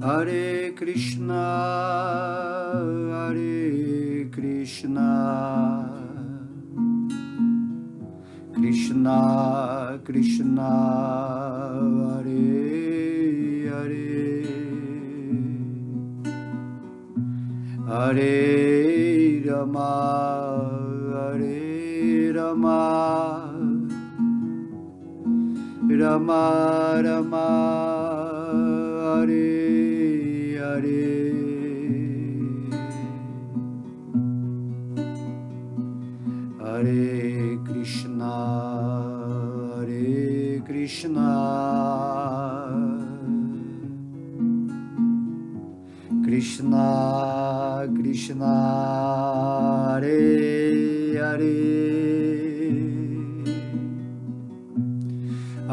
Hare Krishna, Hare Krishna, Krishna Krishna, Hare Hare, Hare Rama, Hare Rama, Rama Rama, Hare Hare, Hare Krishna, Hare Krishna, Krishna Krishna, Hare Hare,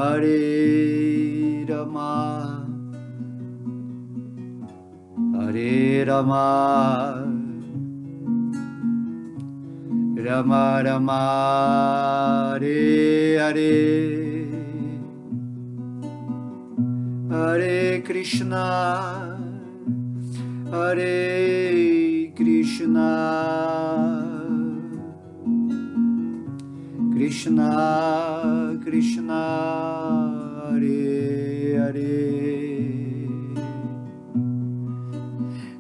Hare Rama, Hare Rama, Rama Rama, Hare Hare, Hare Krishna, Hare Krishna, Krishna Krishna, Hare Hare,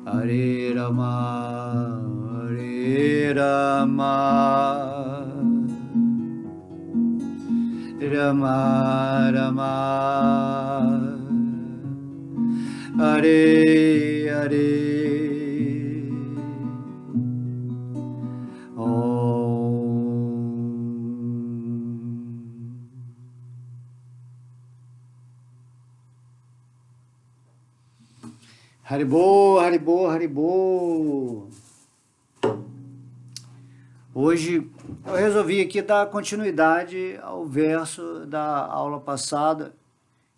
Hare Rama, Hare Rama, Rama Rama, Hare Hare. Haribô, Haribô, Haribô. Hoje eu resolvi aqui dar continuidade ao verso da aula passada,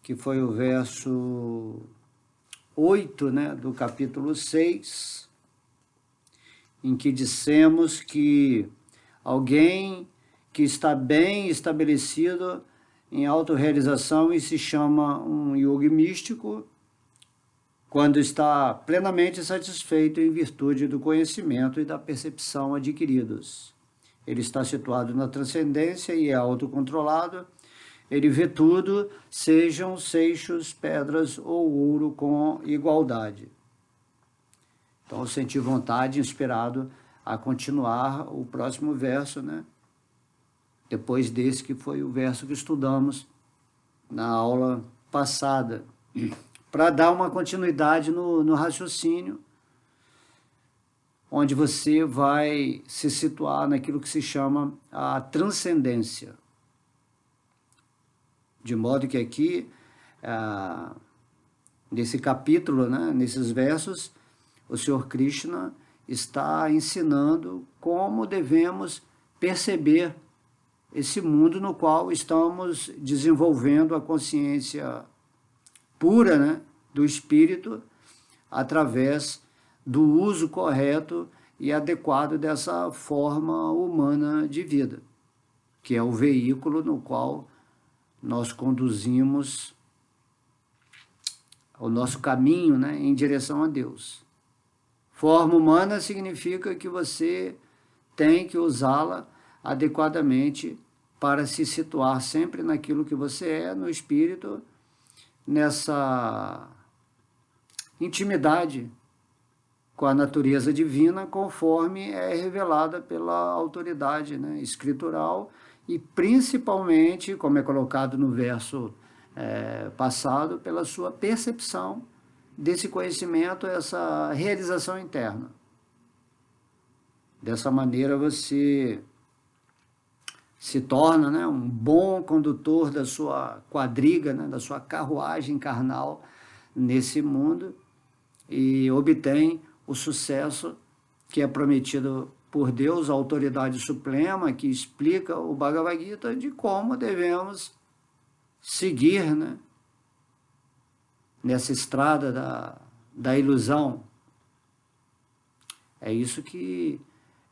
que foi o verso 8, né, do capítulo 6, em que dissemos que alguém que está bem estabelecido em autorrealização e se chama um yogi místico, quando está plenamente satisfeito em virtude do conhecimento e da percepção adquiridos. Ele está situado na transcendência e é autocontrolado. Ele vê tudo, sejam seixos, pedras ou ouro, com igualdade. Então, eu senti vontade, inspirado, a continuar o próximo verso, né? Depois desse que foi o verso que estudamos na aula passada, para dar uma continuidade no raciocínio, onde você vai se situar naquilo que se chama a transcendência. De modo que aqui, nesse capítulo, né, nesses versos, o Senhor Krishna está ensinando como devemos perceber esse mundo no qual estamos desenvolvendo a consciência pura, né, do espírito, através do uso correto e adequado dessa forma humana de vida, que é o veículo no qual nós conduzimos o nosso caminho, né, em direção a Deus. Forma humana significa que você tem que usá-la adequadamente para se situar sempre naquilo que você é, no espírito, nessa intimidade com a natureza divina, conforme é revelada pela autoridade, né, escritural, e principalmente, como é colocado no verso passado, pela sua percepção desse conhecimento, essa realização interna. Dessa maneira você se torna, né, um bom condutor da sua quadriga, né, da sua carruagem carnal nesse mundo, e obtém o sucesso que é prometido por Deus, a autoridade suprema, que explica o Bhagavad Gita de como devemos seguir, né, nessa estrada da ilusão. É isso que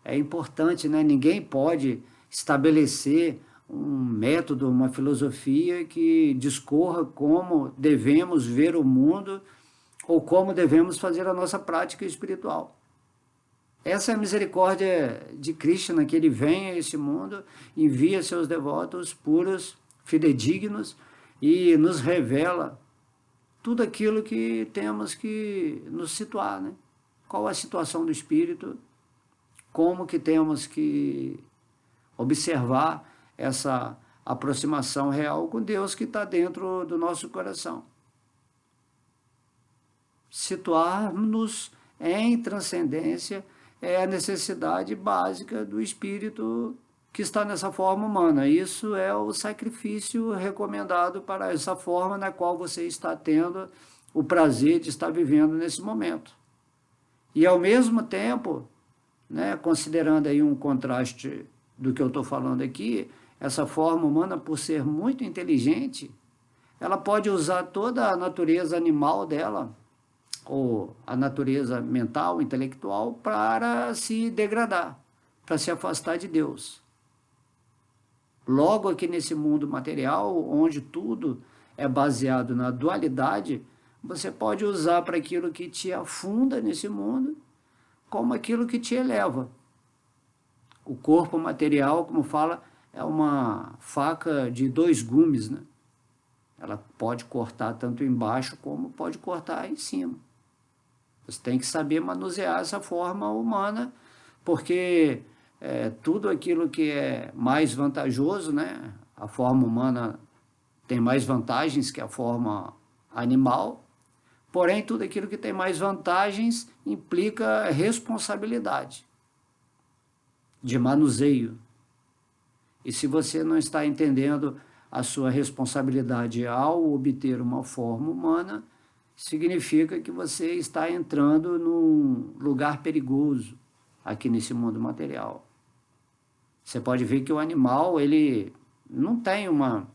é importante, né? Ninguém pode estabelecer um método, uma filosofia que discorra como devemos ver o mundo ou como devemos fazer a nossa prática espiritual. Essa é a misericórdia de Krishna, que ele vem a esse mundo, envia seus devotos puros, fidedignos, e nos revela tudo aquilo que temos que nos situar, né? Qual a situação do espírito, como que temos que observar essa aproximação real com Deus que está dentro do nosso coração. Situar-nos em transcendência é a necessidade básica do espírito que está nessa forma humana. Isso é o sacrifício recomendado para essa forma na qual você está tendo o prazer de estar vivendo nesse momento. E ao mesmo tempo, né, considerando aí um contraste do que eu estou falando aqui, essa forma humana, por ser muito inteligente, ela pode usar toda a natureza animal dela, ou a natureza mental, intelectual, para se degradar, para se afastar de Deus. Logo aqui nesse mundo material, onde tudo é baseado na dualidade, você pode usar para aquilo que te afunda nesse mundo, como aquilo que te eleva. O corpo material, como fala, é uma faca de 2 gumes, né? Ela pode cortar tanto embaixo como pode cortar em cima. Você tem que saber manusear essa forma humana, porque tudo aquilo que é mais vantajoso, né? A forma humana tem mais vantagens que a forma animal, porém tudo aquilo que tem mais vantagens implica responsabilidade de manuseio. E se você não está entendendo a sua responsabilidade ao obter uma forma humana, significa que você está entrando num lugar perigoso aqui nesse mundo material. Você pode ver que o animal, ele não tem uma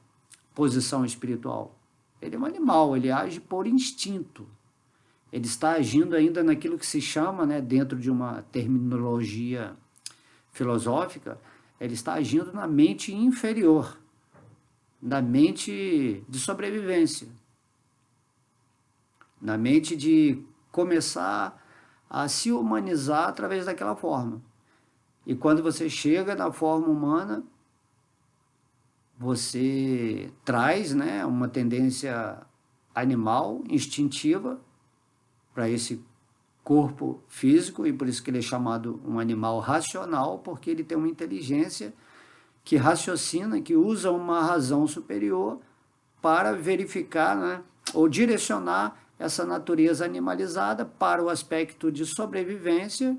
posição espiritual. Ele é um animal, ele age por instinto. Ele está agindo ainda naquilo que se chama, né, dentro de uma terminologia filosófica, ele está agindo na mente inferior, na mente de sobrevivência, na mente de começar a se humanizar através daquela forma. E quando você chega na forma humana, você traz, né, uma tendência animal, instintiva, para esse corpo físico, e por isso que ele é chamado um animal racional, porque ele tem uma inteligência que raciocina, que usa uma razão superior para verificar, né, ou direcionar essa natureza animalizada para o aspecto de sobrevivência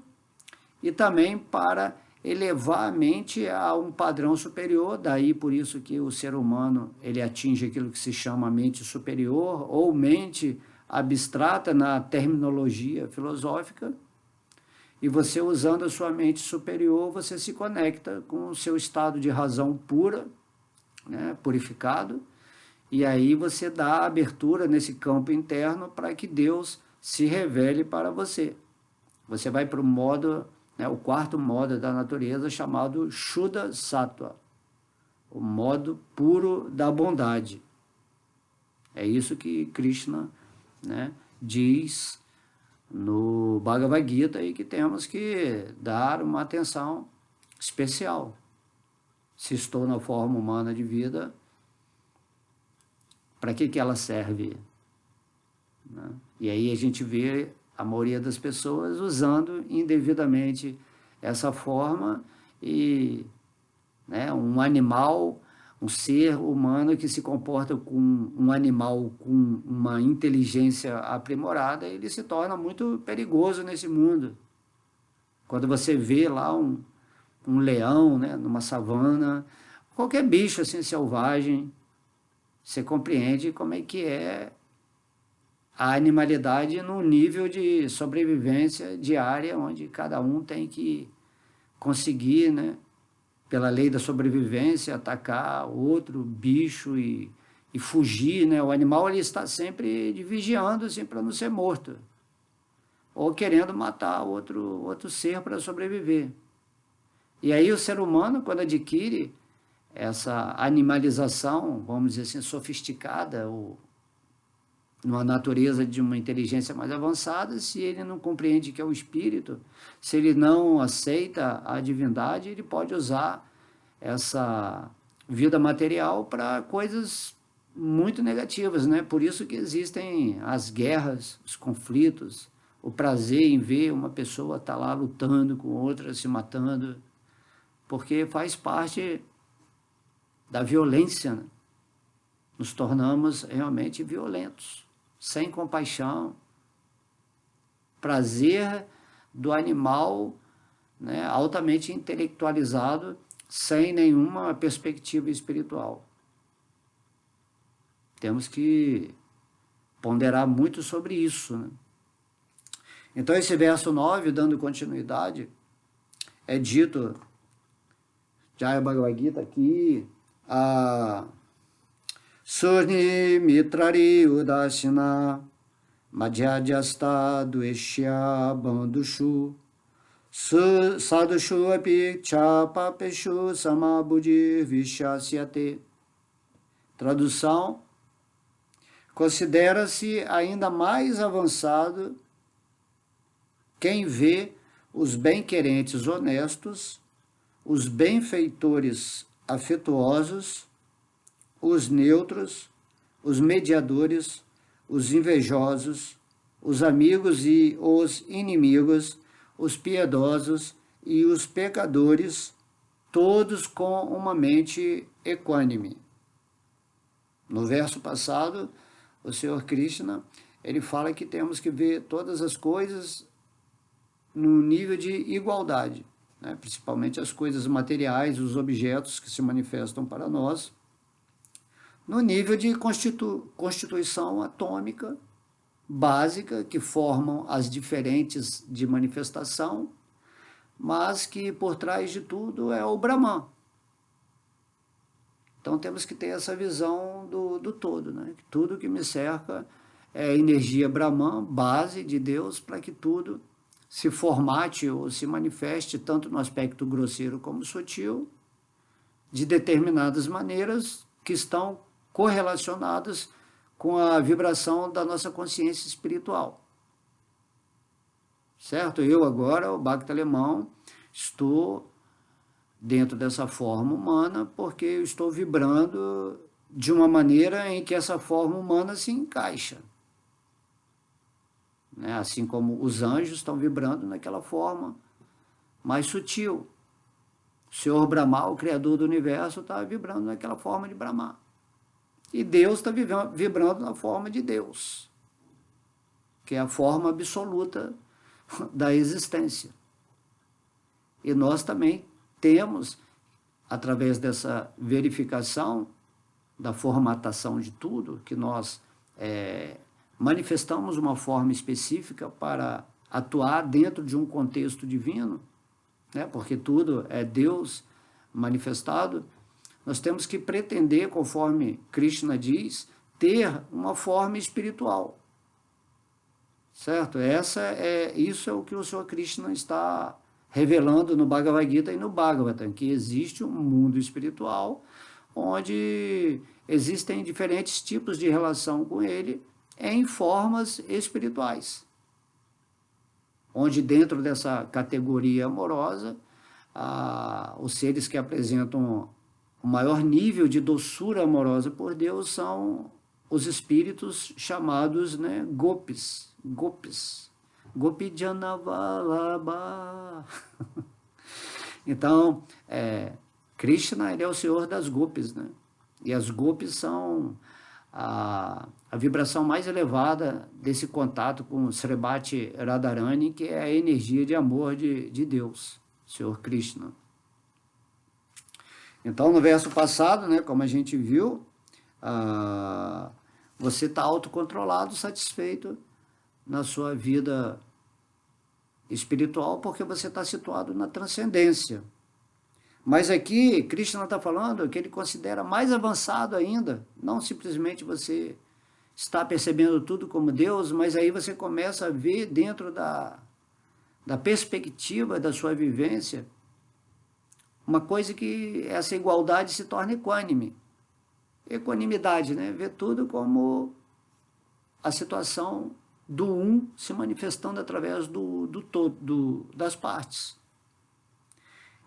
e também para elevar a mente a um padrão superior. Daí por isso que o ser humano ele atinge aquilo que se chama mente superior ou mente abstrata na terminologia filosófica, e você usando a sua mente superior, você se conecta com o seu estado de razão pura, né, purificado, e aí você dá abertura nesse campo interno para que Deus se revele para você. Você vai para o modo, né, o 4º modo da natureza, chamado Shuddha Sattva, o modo puro da bondade. É isso que Krishna, né, diz no Bhagavad Gita, e que temos que dar uma atenção especial. Se estou na forma humana de vida, para que ela serve? Né? E aí a gente vê a maioria das pessoas usando indevidamente essa forma, e, né, um animal, um ser humano que se comporta com um animal com uma inteligência aprimorada, ele se torna muito perigoso nesse mundo. Quando você vê lá um leão, né, numa savana, qualquer bicho assim selvagem, você compreende como é que é a animalidade num nível de sobrevivência diária, onde cada um tem que conseguir, né, pela lei da sobrevivência, atacar outro bicho e fugir, né? O animal ele está sempre vigiando assim, para não ser morto, ou querendo matar outro ser para sobreviver. E aí o ser humano, quando adquire essa animalização, vamos dizer assim, sofisticada, ou numa natureza de uma inteligência mais avançada, se ele não compreende que é o espírito, se ele não aceita a divindade, ele pode usar essa vida material para coisas muito negativas, né? Por isso que existem as guerras, os conflitos, o prazer em ver uma pessoa estar lá lutando com outra, se matando, porque faz parte da violência, né? Nos tornamos realmente violentos, sem compaixão, prazer do animal, né, altamente intelectualizado, sem nenhuma perspectiva espiritual. Temos que ponderar muito sobre isso, né? Então, esse verso 9, dando continuidade, é dito, Jaya Bhagavad Gita aqui, Surni mitrari udasina madhyajasta dueshya bandushu sadushu api chapapeshu samabudhi vishasyate. Tradução: considera-se ainda mais avançado quem vê os bem-querentes honestos, os benfeitores afetuosos, os neutros, os mediadores, os invejosos, os amigos e os inimigos, os piedosos e os pecadores, todos com uma mente equânime. No verso passado, o Senhor Krishna, ele fala que temos que ver todas as coisas no nível de igualdade, né? Principalmente as coisas materiais, os objetos que se manifestam para nós, no nível de constituição atômica básica, que formam as diferentes de manifestação, mas que por trás de tudo é o Brahman. Então temos que ter essa visão do todo, né? Que tudo que me cerca é energia Brahman, base de Deus, para que tudo se formate ou se manifeste, tanto no aspecto grosseiro como sutil, de determinadas maneiras que estão correlacionadas com a vibração da nossa consciência espiritual. Certo? Eu agora, o Bhakta alemão, estou dentro dessa forma humana porque eu estou vibrando de uma maneira em que essa forma humana se encaixa. Né? Assim como os anjos estão vibrando naquela forma mais sutil. O Senhor Brahma, o Criador do Universo, está vibrando naquela forma de Brahma. E Deus está vibrando na forma de Deus, que é a forma absoluta da existência. E nós também temos, através dessa verificação da formatação de tudo, que nós manifestamos uma forma específica para atuar dentro de um contexto divino, né? Porque tudo é Deus manifestado. Nós temos que pretender, conforme Krishna diz, ter uma forma espiritual. Certo? Isso é o que o Senhor Krishna está revelando no Bhagavad Gita e no Bhagavatam, que existe um mundo espiritual onde existem diferentes tipos de relação com ele em formas espirituais. Onde dentro dessa categoria amorosa, os seres que apresentam o maior nível de doçura amorosa por Deus são os espíritos chamados, né, gopis. Gopi Janavalabha. Então, Krishna, ele é o senhor das gopis, né? E as gopis são a vibração mais elevada desse contato com Srimati Radharani, que é a energia de amor de Deus, Senhor Krishna. Então, no verso passado, né, como a gente viu, você está autocontrolado, satisfeito na sua vida espiritual, porque você está situado na transcendência. Mas aqui, Krishna está falando que ele considera mais avançado ainda, não simplesmente você está percebendo tudo como Deus, mas aí você começa a ver dentro da perspectiva da sua vivência uma coisa que essa igualdade se torna equânime. Equanimidade, né? Ver tudo como a situação do um se manifestando através do todo, das partes.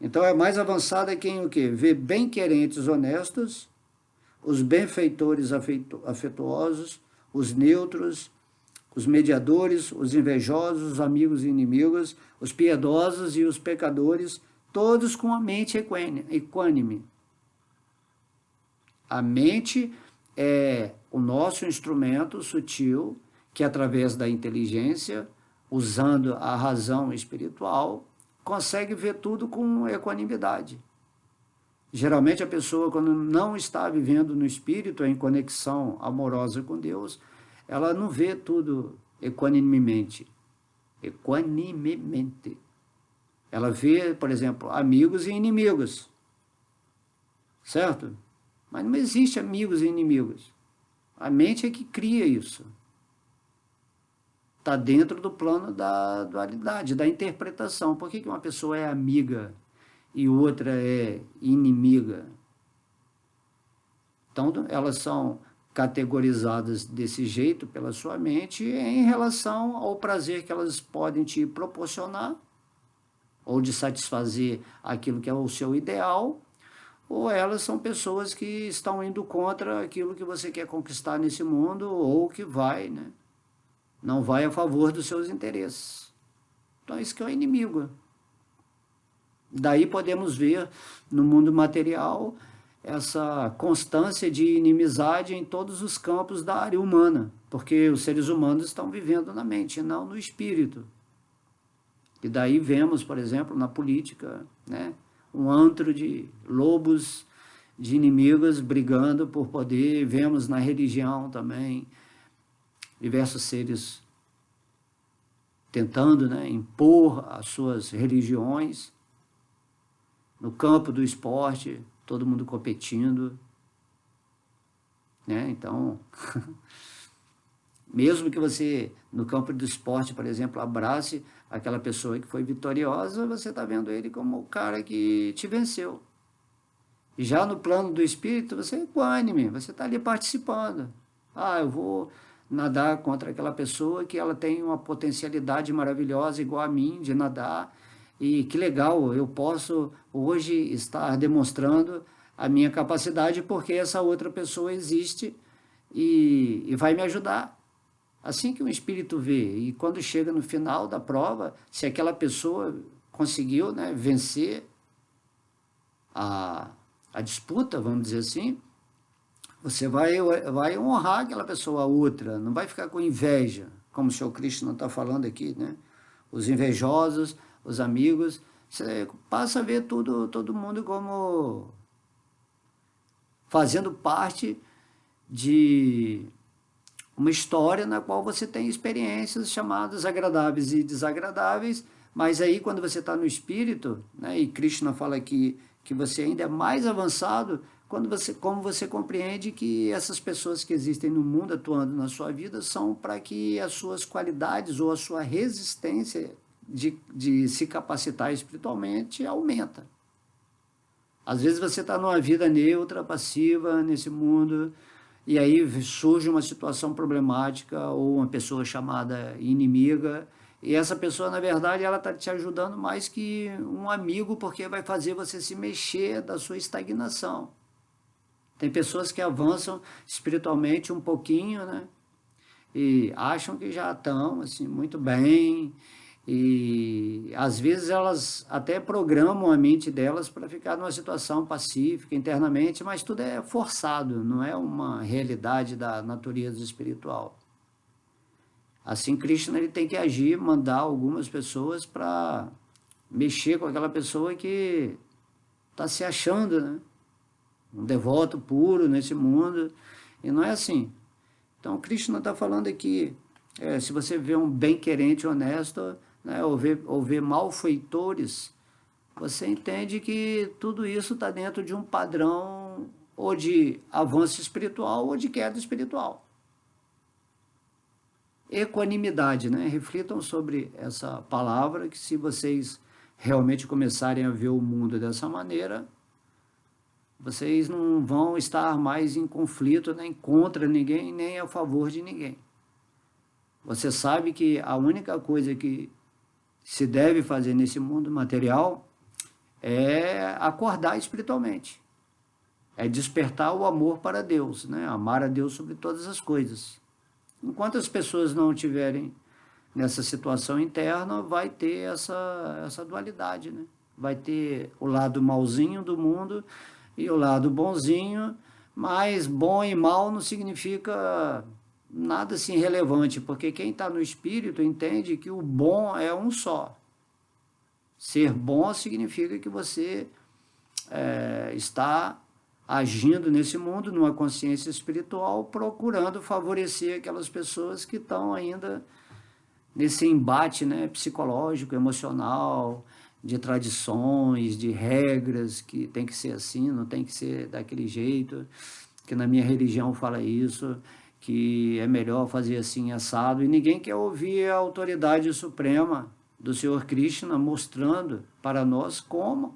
Então é mais avançada quem o quê? Vê bem-querentes honestos, os benfeitores afetuosos, os neutros, os mediadores, os invejosos, os amigos e inimigos, os piedosos e os pecadores, todos com a mente equânime. A mente é o nosso instrumento sutil que, através da inteligência, usando a razão espiritual, consegue ver tudo com equanimidade. Geralmente a pessoa, quando não está vivendo no espírito, em conexão amorosa com Deus, ela não vê tudo equanimemente. Equanimemente. Ela vê, por exemplo, amigos e inimigos. Certo? Mas não existe amigos e inimigos. A mente é que cria isso. Está dentro do plano da dualidade, da interpretação. Por que uma pessoa é amiga e outra é inimiga? Então, elas são categorizadas desse jeito pela sua mente em relação ao prazer que elas podem te proporcionar, ou de satisfazer aquilo que é o seu ideal, ou elas são pessoas que estão indo contra aquilo que você quer conquistar nesse mundo, ou que vai, né? Não vai a favor dos seus interesses. Então, isso que é o inimigo. Daí podemos ver no mundo material essa constância de inimizade em todos os campos da área humana, porque os seres humanos estão vivendo na mente, não no espírito. E daí vemos, por exemplo, na política, né, um antro de lobos, de inimigos brigando por poder. Vemos na religião também diversos seres tentando, né, impor as suas religiões. No campo do esporte, todo mundo competindo, né? Então, mesmo que você, no campo do esporte, por exemplo, abrace aquela pessoa que foi vitoriosa, você está vendo ele como o cara que te venceu. E já no plano do espírito, você é equânime, você está ali participando. Ah, eu vou nadar contra aquela pessoa que ela tem uma potencialidade maravilhosa igual a mim de nadar, e que legal, eu posso hoje estar demonstrando a minha capacidade porque essa outra pessoa existe e vai me ajudar. Assim que um espírito vê, e quando chega no final da prova, se aquela pessoa conseguiu, né, vencer a disputa, vamos dizer assim, você vai honrar aquela pessoa, a outra, não vai ficar com inveja, como o Senhor Krishna está falando aqui, né? Os invejosos, os amigos, você passa a ver todo mundo como fazendo parte de uma história na qual você tem experiências chamadas agradáveis e desagradáveis, mas aí quando você está no espírito, né, e Krishna fala aqui que você ainda é mais avançado, como você compreende que essas pessoas que existem no mundo atuando na sua vida são para que as suas qualidades ou a sua resistência de se capacitar espiritualmente aumenta. Às vezes você está numa vida neutra, passiva nesse mundo, e aí surge uma situação problemática ou uma pessoa chamada inimiga, e essa pessoa, na verdade, ela está te ajudando mais que um amigo, porque vai fazer você se mexer da sua estagnação. Tem pessoas que avançam espiritualmente um pouquinho, né? E acham que já estão assim, muito bem, e às vezes elas até programam a mente delas para ficar numa situação pacífica internamente, mas tudo é forçado, não é uma realidade da natureza espiritual. Assim, Krishna ele tem que agir, mandar algumas pessoas para mexer com aquela pessoa que está se achando, né, um devoto puro nesse mundo, e não é assim. Então, Krishna está falando aqui, se você vê um bem-querente honesto, né, ou vê malfeitores, você entende que tudo isso está dentro de um padrão ou de avanço espiritual ou de queda espiritual. Equanimidade, né? Reflitam sobre essa palavra, que se vocês realmente começarem a ver o mundo dessa maneira, vocês não vão estar mais em conflito, nem contra ninguém, nem a favor de ninguém. Você sabe que a única coisa que se deve fazer nesse mundo material é acordar espiritualmente. É despertar o amor para Deus, né? Amar a Deus sobre todas as coisas. Enquanto as pessoas não tiverem nessa situação interna, vai ter essa dualidade, né? Vai ter o lado malzinho do mundo e o lado bonzinho, mas bom e mal não significa nada assim relevante, porque quem está no espírito entende que o bom é um só. Ser bom significa que você está agindo nesse mundo, numa consciência espiritual, procurando favorecer aquelas pessoas que estão ainda nesse embate, né, psicológico, emocional, de tradições, de regras, que tem que ser assim, não tem que ser daquele jeito, que na minha religião fala isso, que é melhor fazer assim assado, e ninguém quer ouvir a autoridade suprema do Senhor Krishna mostrando para nós como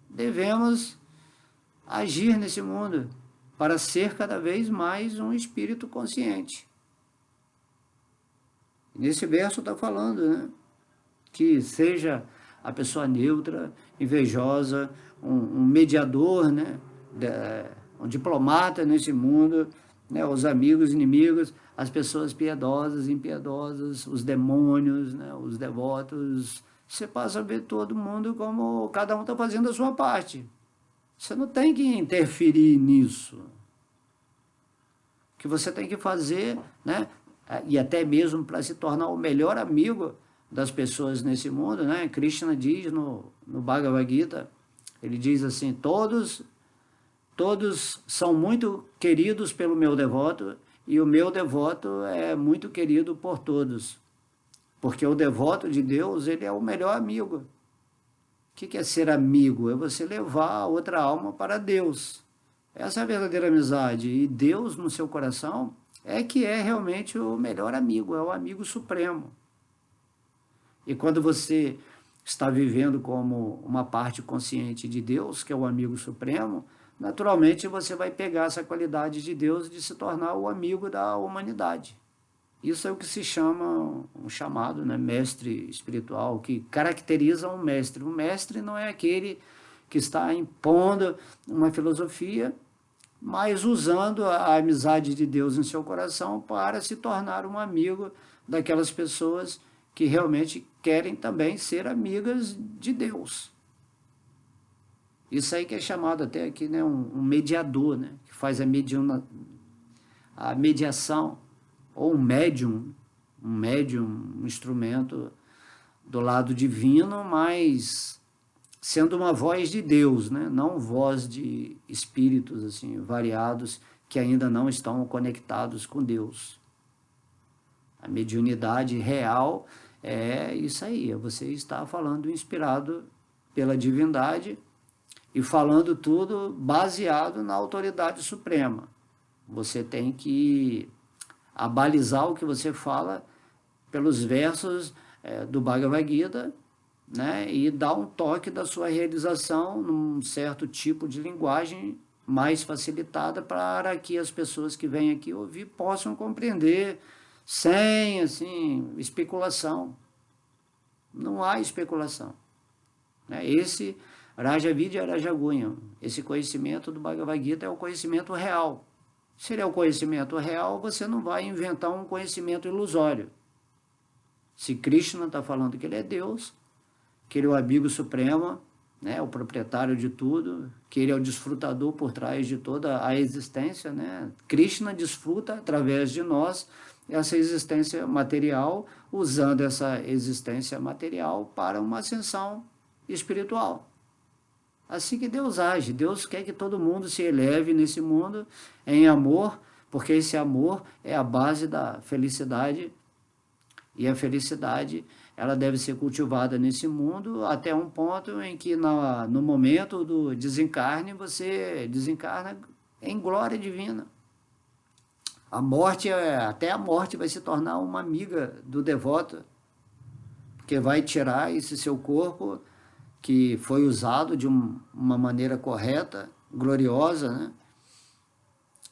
devemos agir nesse mundo para ser cada vez mais um espírito consciente. Nesse verso está falando, né, que seja a pessoa neutra, invejosa, um mediador, né, um diplomata nesse mundo, né, os amigos, inimigos, as pessoas piedosas, impiedosas, os demônios, né, os devotos. Você passa a ver todo mundo como cada um está fazendo a sua parte. Você não tem que interferir nisso. O que você tem que fazer, né, e até mesmo para se tornar o melhor amigo das pessoas nesse mundo, né? Krishna diz no Bhagavad Gita, ele diz assim, todos são muito queridos pelo meu devoto e o meu devoto é muito querido por todos, porque o devoto de Deus, ele é o melhor amigo. O que é ser amigo? É você levar a outra alma para Deus. Essa é a verdadeira amizade. E Deus no seu coração é que é realmente o melhor amigo, é o amigo supremo. E quando você está vivendo como uma parte consciente de Deus, que é o amigo supremo, naturalmente você vai pegar essa qualidade de Deus de se tornar o amigo da humanidade. Isso é o que se chama, um chamado, né, mestre espiritual, que caracteriza um mestre. O mestre não é aquele que está impondo uma filosofia, mas usando a amizade de Deus em seu coração para se tornar um amigo daquelas pessoas que realmente querem também ser amigas de Deus. Isso aí que é chamado até aqui, né, um mediador, né, que faz a mediação, ou um médium, um instrumento do lado divino, mas sendo uma voz de Deus, né, não voz de espíritos assim variados que ainda não estão conectados com Deus. A mediunidade real é isso aí, você está falando inspirado pela divindade e falando tudo baseado na autoridade suprema. Você tem que abalizar o que você fala pelos versos do Bhagavad Gita, né, e dar um toque da sua realização num certo tipo de linguagem mais facilitada para que as pessoas que vêm aqui ouvir possam compreender sem, assim, especulação. Não há especulação. Né? Esse Raja Vidya Raja Guhyam, esse conhecimento do Bhagavad Gita é o conhecimento real. Se ele é o conhecimento real, você não vai inventar um conhecimento ilusório. Se Krishna está falando que ele é Deus, que ele é o amigo supremo, né, o proprietário de tudo, que ele é o desfrutador por trás de toda a existência, né? Krishna desfruta através de nós essa existência material, usando essa existência material para uma ascensão espiritual. Assim que Deus age, Deus quer que todo mundo se eleve nesse mundo em amor, porque esse amor é a base da felicidade, e a felicidade ela deve ser cultivada nesse mundo até um ponto em que no momento do desencarne, você desencarna em glória divina. A morte, até a morte vai se tornar uma amiga do devoto, porque vai tirar esse seu corpo que foi usado de uma maneira correta, gloriosa, né?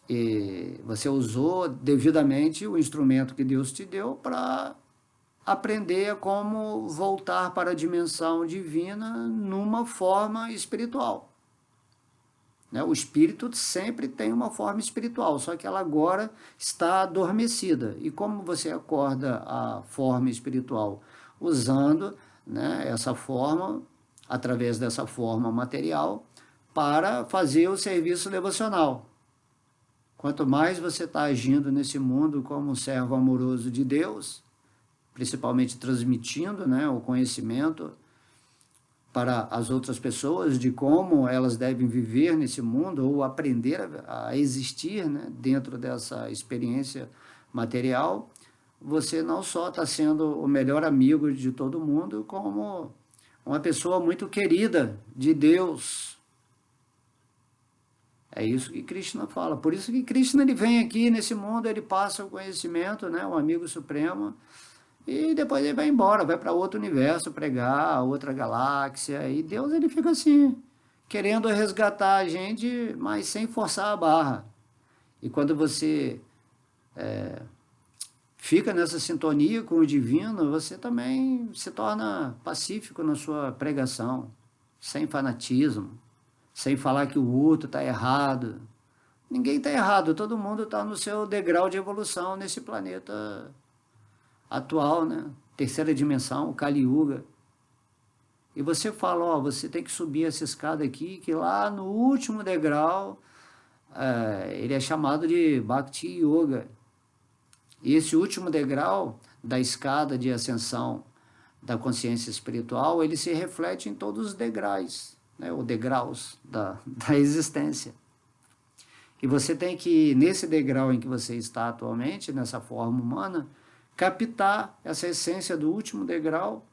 E você usou devidamente o instrumento que Deus te deu para aprender como voltar para a dimensão divina numa forma espiritual. Né? O espírito sempre tem uma forma espiritual, só que ela agora está adormecida. E como você acorda a forma espiritual? Usando, né, essa forma, através dessa forma material, para fazer o serviço devocional. Quanto mais você está agindo nesse mundo como um servo amoroso de Deus, principalmente transmitindo, né, o conhecimento para as outras pessoas de como elas devem viver nesse mundo ou aprender a existir, né, dentro dessa experiência material, você não só está sendo o melhor amigo de todo mundo, como uma pessoa muito querida de Deus. É isso que Krishna fala. Por isso que Krishna ele vem aqui nesse mundo, ele passa o conhecimento, né, o amigo supremo, e depois ele vai embora, vai para outro universo pregar, outra galáxia, e Deus ele fica assim, querendo resgatar a gente, mas sem forçar a barra. E quando você fica nessa sintonia com o divino, você também se torna pacífico na sua pregação, sem fanatismo, sem falar que o outro está errado. Ninguém está errado, todo mundo está no seu degrau de evolução nesse planeta atual, né? Terceira dimensão, o Kali Yuga. E você fala, ó, você tem que subir essa escada aqui, que lá no último degrau, ele é chamado de Bhakti Yoga. E esse último degrau da escada de ascensão da consciência espiritual, ele se reflete em todos os degraus, né? Ou degraus da existência. E você tem que, nesse degrau em que você está atualmente, nessa forma humana, captar essa essência do último degrau,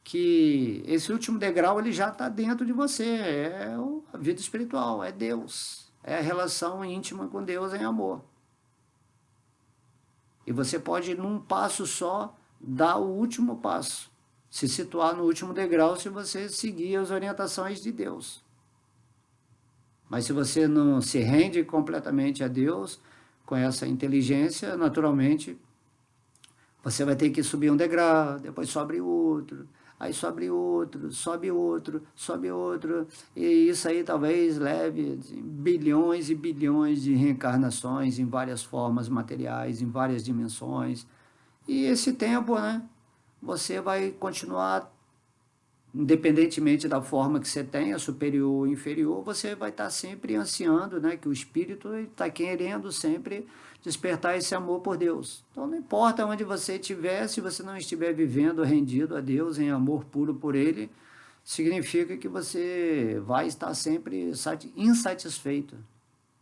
que esse último degrau ele já está dentro de você, é a vida espiritual, é Deus, é a relação íntima com Deus em amor. E você pode, num passo só, dar o último passo, se situar no último degrau se você seguir as orientações de Deus. Mas se você não se rende completamente a Deus, com essa inteligência, naturalmente, você vai ter que subir um degrau, depois sobe outro, aí sobe outro, sobe outro, sobe outro, e isso aí talvez leve bilhões e bilhões de reencarnações em várias formas materiais, em várias dimensões. E esse tempo, né, você vai continuar, independentemente da forma que você tenha, superior ou inferior, você vai estar sempre ansiando, né, que o espírito está querendo sempre despertar esse amor por Deus. Então não importa onde você estiver, se você não estiver vivendo rendido a Deus, em amor puro por Ele, significa que você vai estar sempre insatisfeito.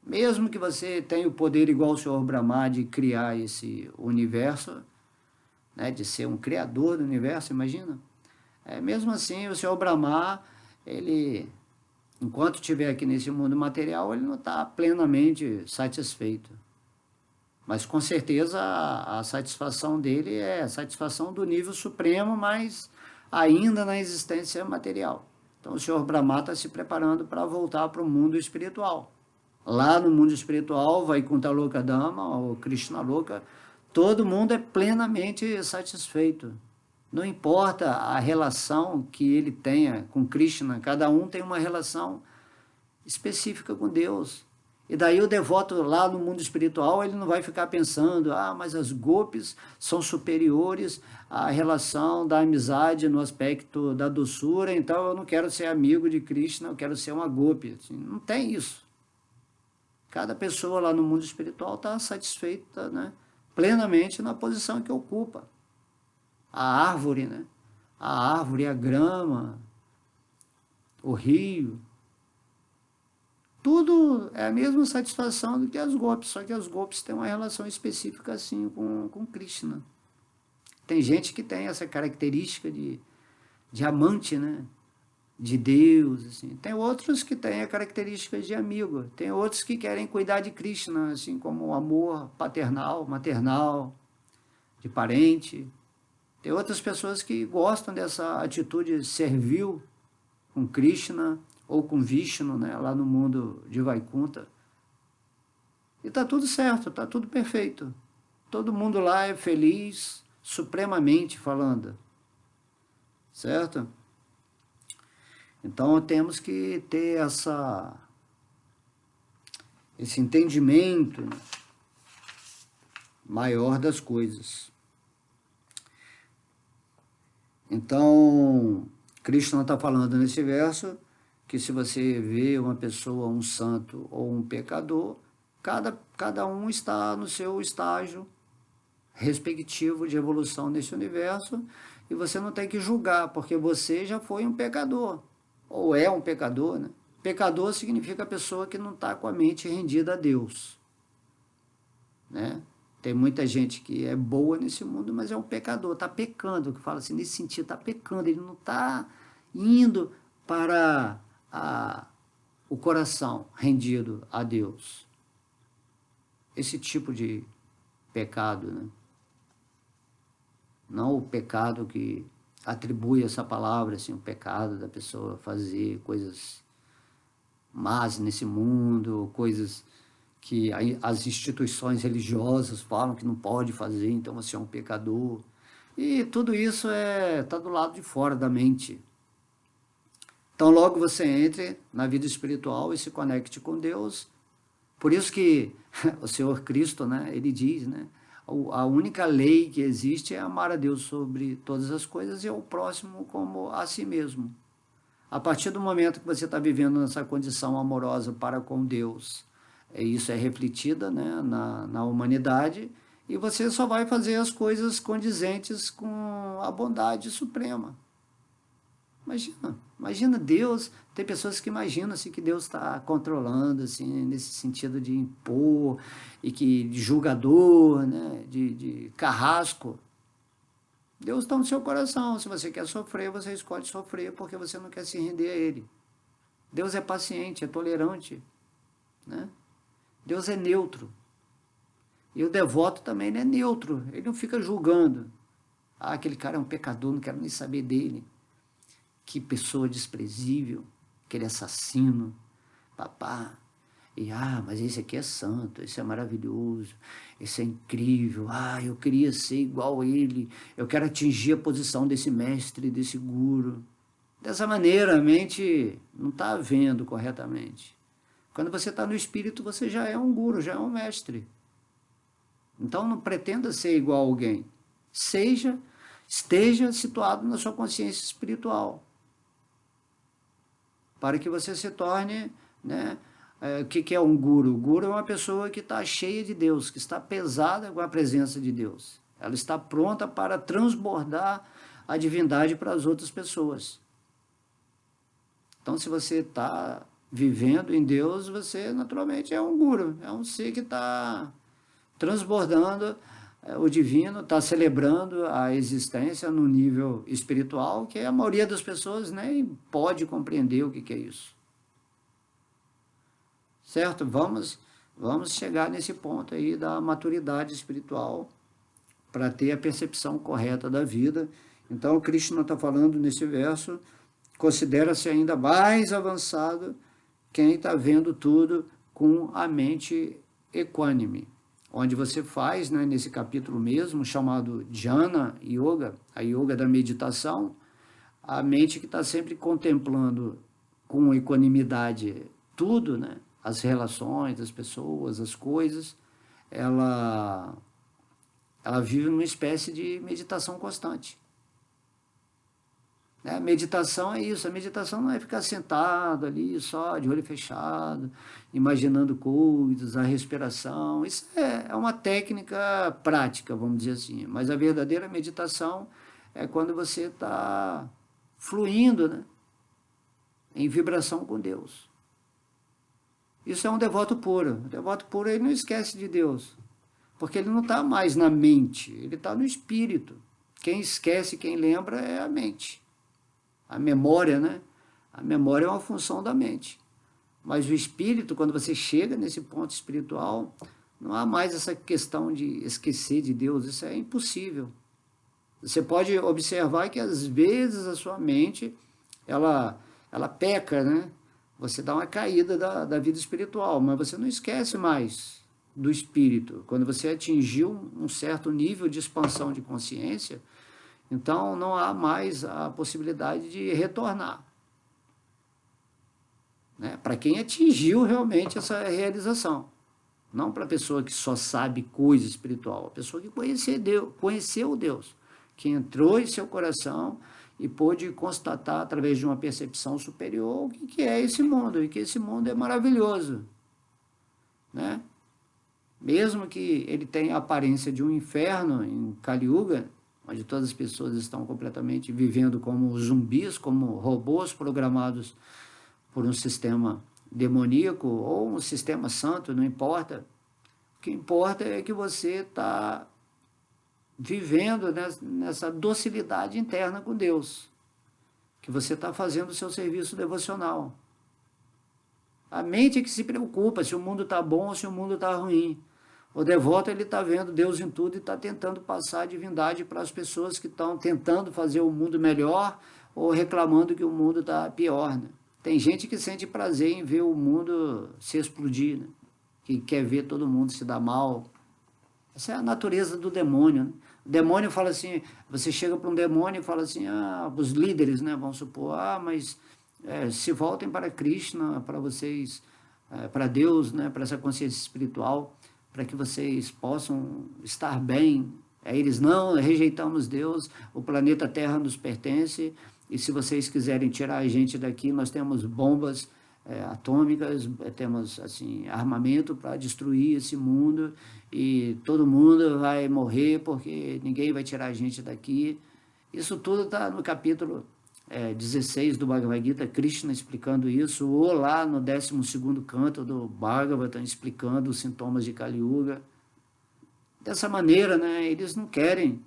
Mesmo que você tenha o poder igual o Senhor Brahma de criar esse universo, né, de ser um criador do universo, imagina? Mesmo assim, o Senhor Brahma, ele, enquanto estiver aqui nesse mundo material, ele não está plenamente satisfeito. Mas com certeza a satisfação dele é a satisfação do nível supremo, mas ainda na existência material. Então o Senhor Brahma está se preparando para voltar para o mundo espiritual. Lá no mundo espiritual, Vaikuntha Loka Dhamma, ou Krishna Loka, todo mundo é plenamente satisfeito. Não importa a relação que ele tenha com Krishna, cada um tem uma relação específica com Deus. E daí o devoto lá no mundo espiritual, ele não vai ficar pensando, mas as gopis são superiores à relação da amizade no aspecto da doçura, então eu não quero ser amigo de Krishna, eu quero ser uma gopi. Assim, não tem isso. Cada pessoa lá no mundo espiritual está satisfeita, né, plenamente na posição que ocupa. A árvore, né? A árvore, a grama, o rio, tudo é a mesma satisfação do que as gopis, só que as gopis têm uma relação específica assim com Krishna. Tem gente que tem essa característica de amante, né? De Deus, assim. Tem outros que têm a característica de amigo, tem outros que querem cuidar de Krishna, assim como o amor paternal, maternal, de parente. Tem outras pessoas que gostam dessa atitude servil, com Krishna ou com Vishnu, né, lá no mundo de Vaikuntha. E está tudo certo, está tudo perfeito. Todo mundo lá é feliz, supremamente falando. Certo? Então temos que ter esse entendimento maior das coisas. Então, Krishna está falando nesse verso que se você vê uma pessoa, um santo ou um pecador, cada um está no seu estágio respectivo de evolução nesse universo, e você não tem que julgar, porque você já foi um pecador, ou é um pecador, né? Pecador significa a pessoa que não está com a mente rendida a Deus, né? Tem muita gente que é boa nesse mundo, mas é um pecador, está pecando, que fala assim, nesse sentido, está pecando, ele não está indo para o coração rendido a Deus. Esse tipo de pecado, né? Não o pecado que atribui essa palavra, assim, o pecado da pessoa fazer coisas más nesse mundo, coisas que as instituições religiosas falam que não pode fazer, então você é um pecador. E tudo isso está do lado de fora da mente. Então logo você entre na vida espiritual e se conecte com Deus. Por isso que o Senhor Cristo, né, ele diz, né, a única lei que existe é amar a Deus sobre todas as coisas e ao próximo como a si mesmo. A partir do momento que você está vivendo nessa condição amorosa para com Deus, isso é refletida, né, na humanidade, e você só vai fazer as coisas condizentes com a bondade suprema. Imagina Deus, tem pessoas que imaginam assim, que Deus está controlando, assim, nesse sentido de impor, e que de julgador, né, de carrasco. Deus está no seu coração, se você quer sofrer, você escolhe sofrer, porque você não quer se render a Ele. Deus é paciente, é tolerante, né? Deus é neutro. E o devoto também não é neutro, ele não fica julgando. Ah, aquele cara é um pecador, não quero nem saber dele. Que pessoa desprezível, aquele assassino, papá. E, mas esse aqui é santo, esse é maravilhoso, esse é incrível, eu queria ser igual a ele, eu quero atingir a posição desse mestre, desse guru. Dessa maneira, a mente não está vendo corretamente. Quando você está no espírito, você já é um guru, já é um mestre. Então, não pretenda ser igual a alguém. Esteja situado na sua consciência espiritual, para que você se torne, né? O que é um guru? O guru é uma pessoa que está cheia de Deus, que está pesada com a presença de Deus. Ela está pronta para transbordar a divindade para as outras pessoas. Então, se você está vivendo em Deus, você naturalmente é um guru, é um ser que está transbordando o divino, está celebrando a existência no nível espiritual, que a maioria das pessoas nem pode compreender o que é isso. Certo? Vamos chegar nesse ponto aí da maturidade espiritual para ter a percepção correta da vida. Então, o Krishna está falando nesse verso, considera-se ainda mais avançado quem está vendo tudo com a mente equânime, onde você faz, né, nesse capítulo mesmo, chamado Jnana Yoga, a yoga da meditação, a mente que está sempre contemplando com equanimidade tudo, né, as relações, as pessoas, as coisas, ela vive numa espécie de meditação constante. A meditação é isso, a meditação não é ficar sentado ali só de olho fechado, imaginando coisas, a respiração, isso é uma técnica prática, vamos dizer assim, mas a verdadeira meditação é quando você está fluindo, né, em vibração com Deus. Isso é um devoto puro. O devoto puro, ele não esquece de Deus, porque ele não está mais na mente, ele está no espírito. Quem esquece, quem lembra é a mente. A memória, né? A memória é uma função da mente. Mas o espírito, quando você chega nesse ponto espiritual, não há mais essa questão de esquecer de Deus, isso é impossível. Você pode observar que às vezes a sua mente, ela ela peca, né? Você dá uma caída da vida espiritual, mas você não esquece mais do espírito. Quando você atingiu um certo nível de expansão de consciência, então não há mais a possibilidade de retornar, né? Para quem atingiu realmente essa realização. Não para a pessoa que só sabe coisa espiritual, a pessoa que conheceu Deus, que entrou em seu coração e pôde constatar através de uma percepção superior o que é esse mundo, e que esse mundo é maravilhoso, né? Mesmo que ele tenha a aparência de um inferno em Kali Yuga, onde todas as pessoas estão completamente vivendo como zumbis, como robôs programados por um sistema demoníaco ou um sistema santo, não importa. O que importa é que você está vivendo nessa docilidade interna com Deus, que você está fazendo o seu serviço devocional. A mente é que se preocupa se o mundo está bom ou se o mundo está ruim. O devoto, ele está vendo Deus em tudo e está tentando passar a divindade para as pessoas que estão tentando fazer o mundo melhor ou reclamando que o mundo está pior, né? Tem gente que sente prazer em ver o mundo se explodir, né? Que quer ver todo mundo se dar mal. Essa é a natureza do demônio, né? O demônio fala assim, você chega para um demônio e fala assim, os líderes, né, vão supor, mas se voltem para Krishna, para vocês, para Deus, né, para essa consciência espiritual, para que vocês possam estar bem. Aí eles, não, rejeitamos Deus, o planeta Terra nos pertence, e se vocês quiserem tirar a gente daqui, nós temos bombas atômicas, temos assim, armamento para destruir esse mundo, e todo mundo vai morrer porque ninguém vai tirar a gente daqui. Isso tudo está no capítulo 16 do Bhagavad Gita, Krishna explicando isso, ou lá no 12º canto do Bhagavatam, explicando os sintomas de Kali Yuga. Dessa maneira, né, eles não querem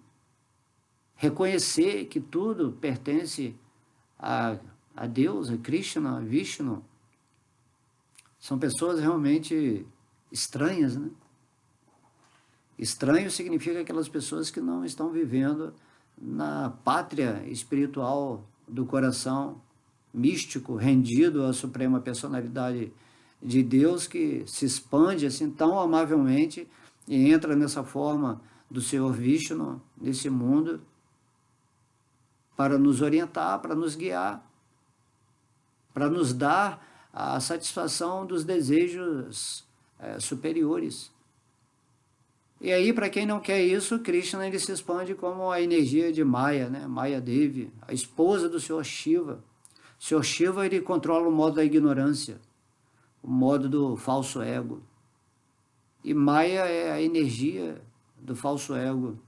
reconhecer que tudo pertence a Deus, a Krishna, a Vishnu. São pessoas realmente estranhas, né? Estranho significa aquelas pessoas que não estão vivendo na pátria espiritual do coração místico, rendido à suprema personalidade de Deus, que se expande assim tão amavelmente e entra nessa forma do Senhor Vishnu, nesse mundo, para nos orientar, para nos guiar, para nos dar a satisfação dos desejos superiores. E aí, para quem não quer isso, Krishna ele se expande como a energia de Maya, né? Maya Devi, a esposa do Senhor Shiva. O Senhor Shiva ele controla o modo da ignorância, o modo do falso ego. E Maya é a energia do falso ego.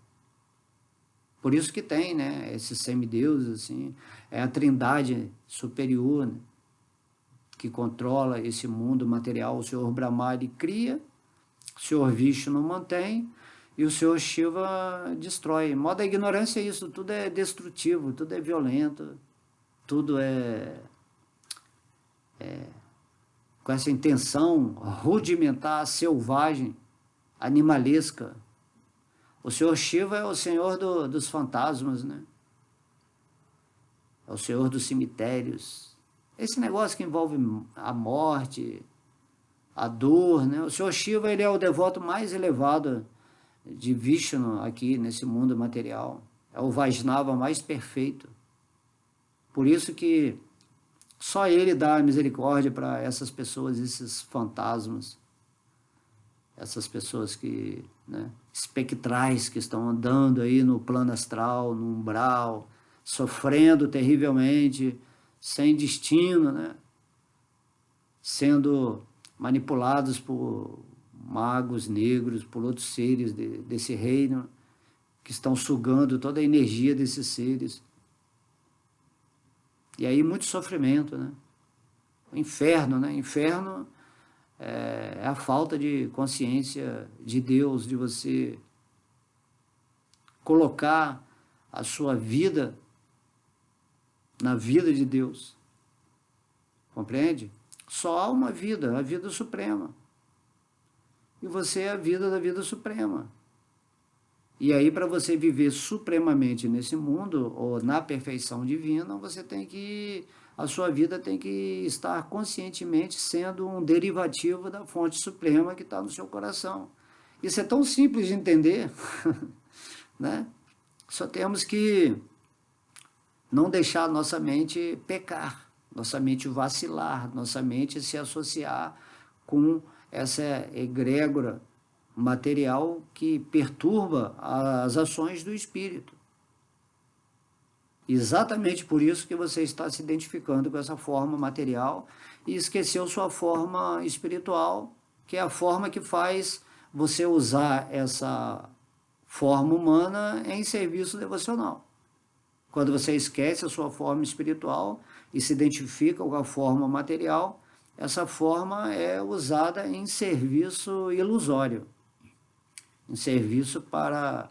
Por isso que tem, né, esses semideuses, assim, é a trindade superior, né, que controla esse mundo material. O Senhor Brahma ele cria, o Senhor Vishnu mantém e o Senhor Shiva destrói. Modo da ignorância é isso, tudo é destrutivo, tudo é violento, tudo é com essa intenção rudimentar, selvagem, animalesca. O Senhor Shiva é o Senhor dos fantasmas, né? É o Senhor dos cemitérios. Esse negócio que envolve a morte, a dor, né? O Senhor Shiva ele é o devoto mais elevado de Vishnu aqui nesse mundo material. É o Vaishnava mais perfeito. Por isso que só ele dá a misericórdia para essas pessoas, esses fantasmas, essas pessoas que, né, espectrais que estão andando aí no plano astral, no umbral, sofrendo terrivelmente, sem destino, né? Sendo manipulados por magos negros, por outros seres desse reino, que estão sugando toda a energia desses seres. E aí muito sofrimento, né? O inferno, né? Inferno é a falta de consciência de Deus, de você colocar a sua vida na vida de Deus. Compreende? Só há uma vida, a vida suprema. E você é a vida da vida suprema. E aí, para você viver supremamente nesse mundo, ou na perfeição divina, você tem que a sua vida tem que estar conscientemente sendo um derivativo da fonte suprema que está no seu coração. Isso é tão simples de entender, né? Só temos que não deixar nossa mente pecar, nossa mente vacilar, nossa mente se associar com essa egrégora material que perturba as ações do espírito. Exatamente por isso que você está se identificando com essa forma material e esqueceu sua forma espiritual, que é a forma que faz você usar essa forma humana em serviço devocional. Quando você esquece a sua forma espiritual e se identifica com a forma material, essa forma é usada em serviço ilusório, em serviço para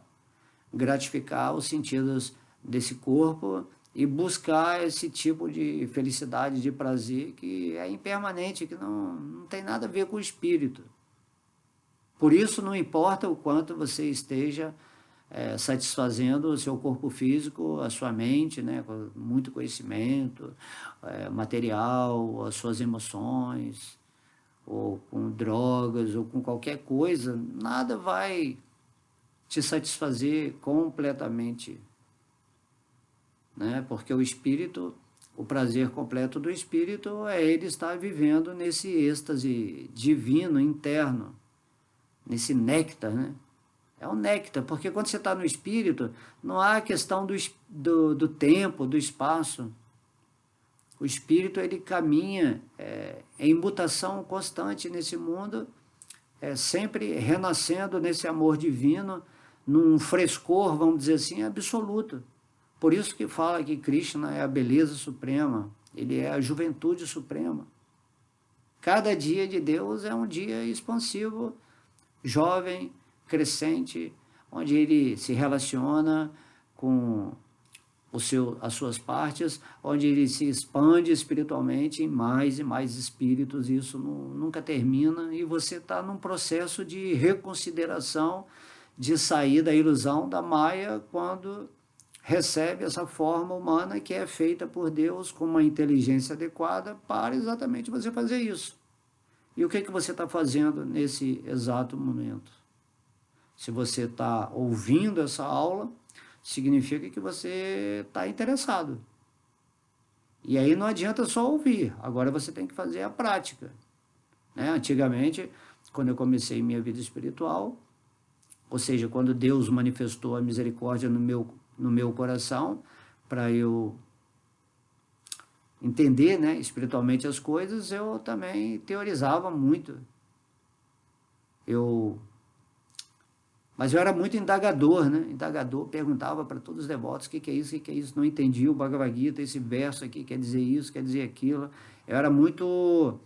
gratificar os sentidos desse corpo e buscar esse tipo de felicidade, de prazer que é impermanente, que não tem nada a ver com o espírito. Por isso, não importa o quanto você esteja satisfazendo o seu corpo físico, a sua mente, né, com muito conhecimento, material, as suas emoções, ou com drogas, ou com qualquer coisa, nada vai te satisfazer completamente, né? Porque o espírito, o prazer completo do espírito é ele estar vivendo nesse êxtase divino interno, nesse néctar, né? É um néctar, porque quando você está no espírito, não há a questão do tempo, do espaço. O espírito, ele caminha em mutação constante nesse mundo, sempre renascendo nesse amor divino, num frescor, vamos dizer assim, absoluto. Por isso que fala que Krishna é a beleza suprema, ele é a juventude suprema. Cada dia de Deus é um dia expansivo, jovem, crescente, onde ele se relaciona com as suas partes, onde ele se expande espiritualmente em mais e mais espíritos, e isso nunca termina, e você está num processo de reconsideração, de sair da ilusão da Maya, quando recebe essa forma humana que é feita por Deus com uma inteligência adequada para exatamente você fazer isso. E o que você está fazendo nesse exato momento? Se você está ouvindo essa aula, significa que você está interessado. E aí não adianta só ouvir, agora você tem que fazer a prática, né? Antigamente, quando eu comecei minha vida espiritual, ou seja, quando Deus manifestou a misericórdia no meu coração, para eu entender, né, espiritualmente as coisas, eu também teorizava muito. Mas eu era muito indagador, né? Indagador, perguntava para todos os devotos o que é isso, o que é isso, não entendia o Bhagavad Gita, esse verso aqui quer dizer isso, quer dizer aquilo. Eu era muito...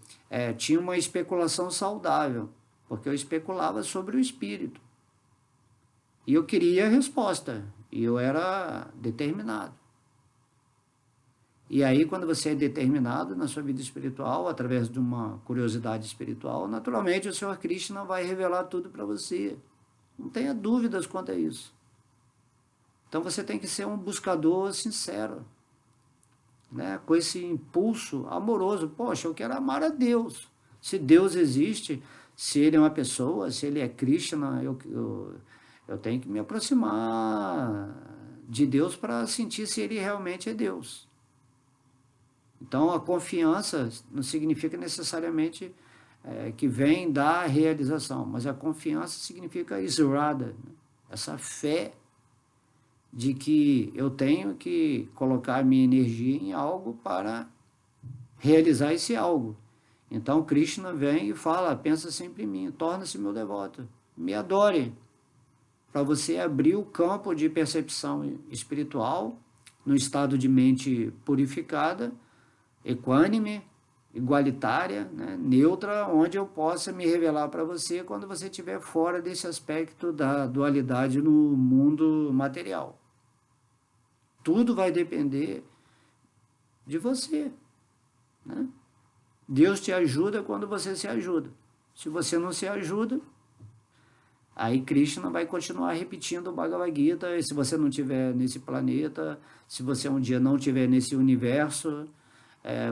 tinha uma especulação saudável, porque eu especulava sobre o espírito. E eu queria a resposta, e eu era determinado. E aí, quando você é determinado na sua vida espiritual, através de uma curiosidade espiritual, naturalmente o Senhor Krishna vai revelar tudo para você. Não tenha dúvidas quanto a isso. Então você tem que ser um buscador sincero, né? Com esse impulso amoroso. Poxa, eu quero amar a Deus. Se Deus existe, se Ele é uma pessoa, se Ele é Krishna, eu tenho que me aproximar de Deus para sentir se Ele realmente é Deus. Então a confiança não significa necessariamente que vem da realização, mas a confiança significa israda, né? Essa fé de que eu tenho que colocar minha energia em algo para realizar esse algo. Então Krishna vem e fala, pensa sempre em mim, torna-se meu devoto, me adore, para você abrir o campo de percepção espiritual no estado de mente purificada, equânime, igualitária, né, neutra, onde eu possa me revelar para você quando você estiver fora desse aspecto da dualidade no mundo material. Tudo vai depender de você, né? Deus te ajuda quando você se ajuda. Se você não se ajuda, aí Krishna vai continuar repetindo o Bhagavad Gita, e se você não estiver nesse planeta, se você um dia não estiver nesse universo,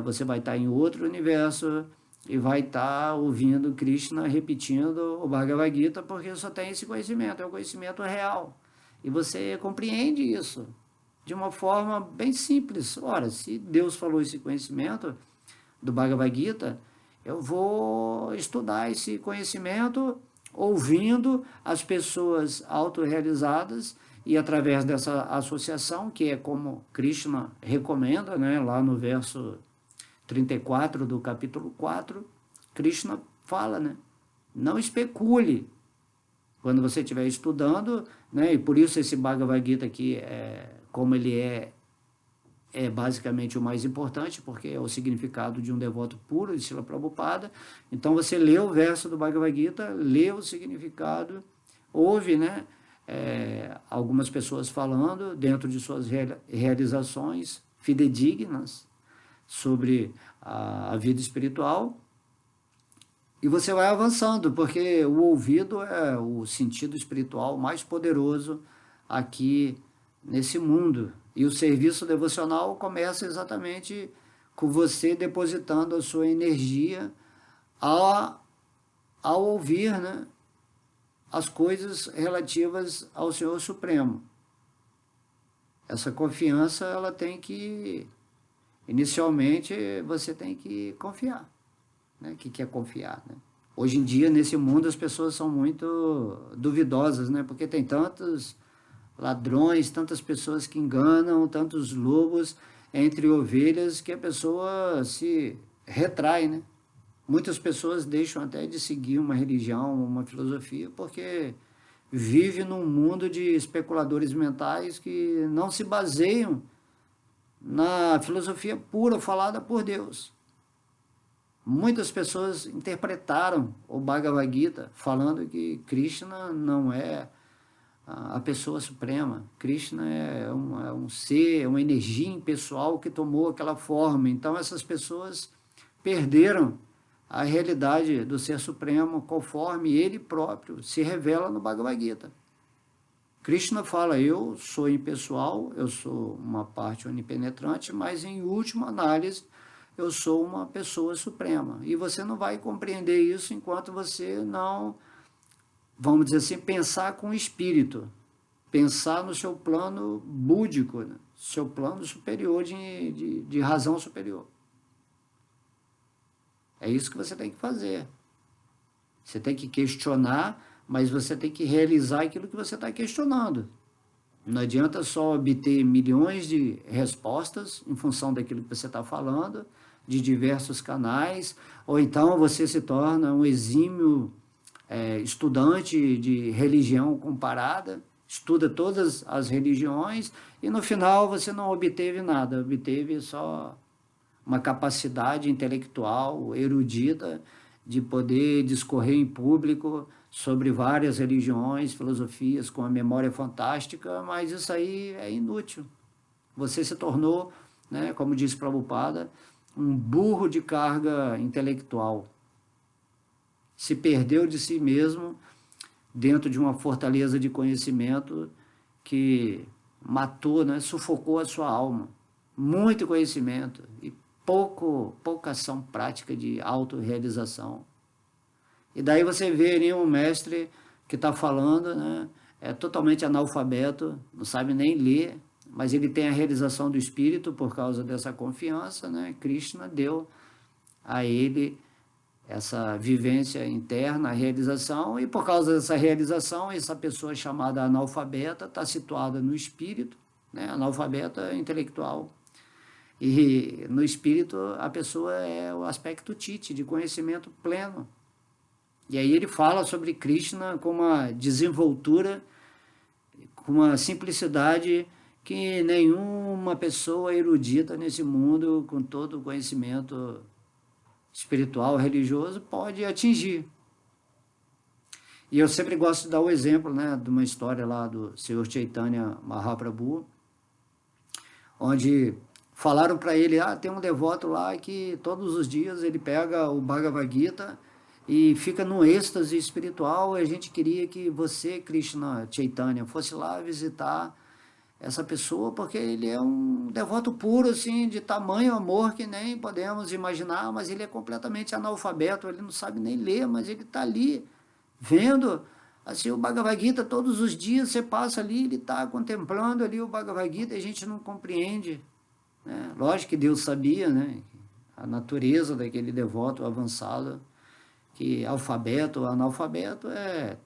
você vai estar em outro universo e vai estar ouvindo Krishna repetindo o Bhagavad Gita, porque só tem esse conhecimento, é o conhecimento real. E você compreende isso de uma forma bem simples. Ora, se Deus falou esse conhecimento do Bhagavad Gita, eu vou estudar esse conhecimento ouvindo as pessoas autorrealizadas e através dessa associação, que é como Krishna recomenda, né, lá no verso 34 do capítulo 4, Krishna fala, né, não especule quando você estiver estudando, né, e por isso esse Bhagavad Gita aqui, como ele é basicamente o mais importante, porque é o significado de um devoto puro de Srila Prabhupada. Então você lê o verso do Bhagavad Gita, lê o significado, ouve, né, algumas pessoas falando dentro de suas realizações fidedignas sobre a vida espiritual, e você vai avançando, porque o ouvido é o sentido espiritual mais poderoso aqui nesse mundo. E o serviço devocional começa exatamente com você depositando a sua energia ao ouvir, né, as coisas relativas ao Senhor Supremo. Essa confiança, ela tem que, inicialmente, você tem que confiar. Né? O que é confiar? Né? Hoje em dia, nesse mundo, as pessoas são muito duvidosas, né? Porque tem tantos ladrões, tantas pessoas que enganam, tantos lobos entre ovelhas, que a pessoa se retrai, né? Muitas pessoas deixam até de seguir uma religião, uma filosofia, porque vive num mundo de especuladores mentais que não se baseiam na filosofia pura falada por Deus. Muitas pessoas interpretaram o Bhagavad Gita falando que Krishna não é a pessoa suprema. Krishna é um ser, é uma energia impessoal que tomou aquela forma. Então essas pessoas perderam a realidade do ser supremo conforme ele próprio se revela no Bhagavad Gita. Krishna fala, eu sou impessoal, eu sou uma parte onipenetrante, mas em última análise eu sou uma pessoa suprema. E você não vai compreender isso enquanto você não, vamos dizer assim, pensar com o espírito, pensar no seu plano búdico, né? Seu plano superior de razão superior. É isso que você tem que fazer. Você tem que questionar, mas você tem que realizar aquilo que você está questionando. Não adianta só obter milhões de respostas em função daquilo que você está falando, de diversos canais, ou então você se torna um exímio estudante de religião comparada, estuda todas as religiões e no final você não obteve nada, obteve só uma capacidade intelectual, erudita, de poder discorrer em público sobre várias religiões, filosofias, com a memória fantástica, mas isso aí é inútil. Você se tornou, né, como disse Prabhupada, um burro de carga intelectual. Se perdeu de si mesmo dentro de uma fortaleza de conhecimento que matou, né, sufocou a sua alma. Muito conhecimento e pouca ação prática de autorrealização. E daí você vê ali um mestre que está falando, né, é totalmente analfabeto, não sabe nem ler, mas ele tem a realização do espírito por causa dessa confiança, né? Krishna deu a ele essa vivência interna, a realização, e por causa dessa realização, essa pessoa chamada analfabeta está situada no espírito, né? Analfabeta intelectual. E no espírito a pessoa é o aspecto tite, de conhecimento pleno. E aí ele fala sobre Krishna com uma desenvoltura, com uma simplicidade que nenhuma pessoa erudita nesse mundo, com todo o conhecimento espiritual, religioso, pode atingir. E eu sempre gosto de dar o exemplo, né, de uma história lá do Senhor Chaitanya Mahaprabhu, onde falaram para ele, tem um devoto lá que todos os dias ele pega o Bhagavad Gita e fica num êxtase espiritual, e a gente queria que você, Krishna Chaitanya, fosse lá visitar essa pessoa, porque ele é um devoto puro, assim, de tamanho amor que nem podemos imaginar, mas ele é completamente analfabeto, ele não sabe nem ler, mas ele está ali, vendo, assim, o Bhagavad Gita todos os dias, você passa ali, ele está contemplando ali o Bhagavad Gita, e a gente não compreende, né? Lógico que Deus sabia, né, a natureza daquele devoto avançado, que alfabeto ou analfabeto é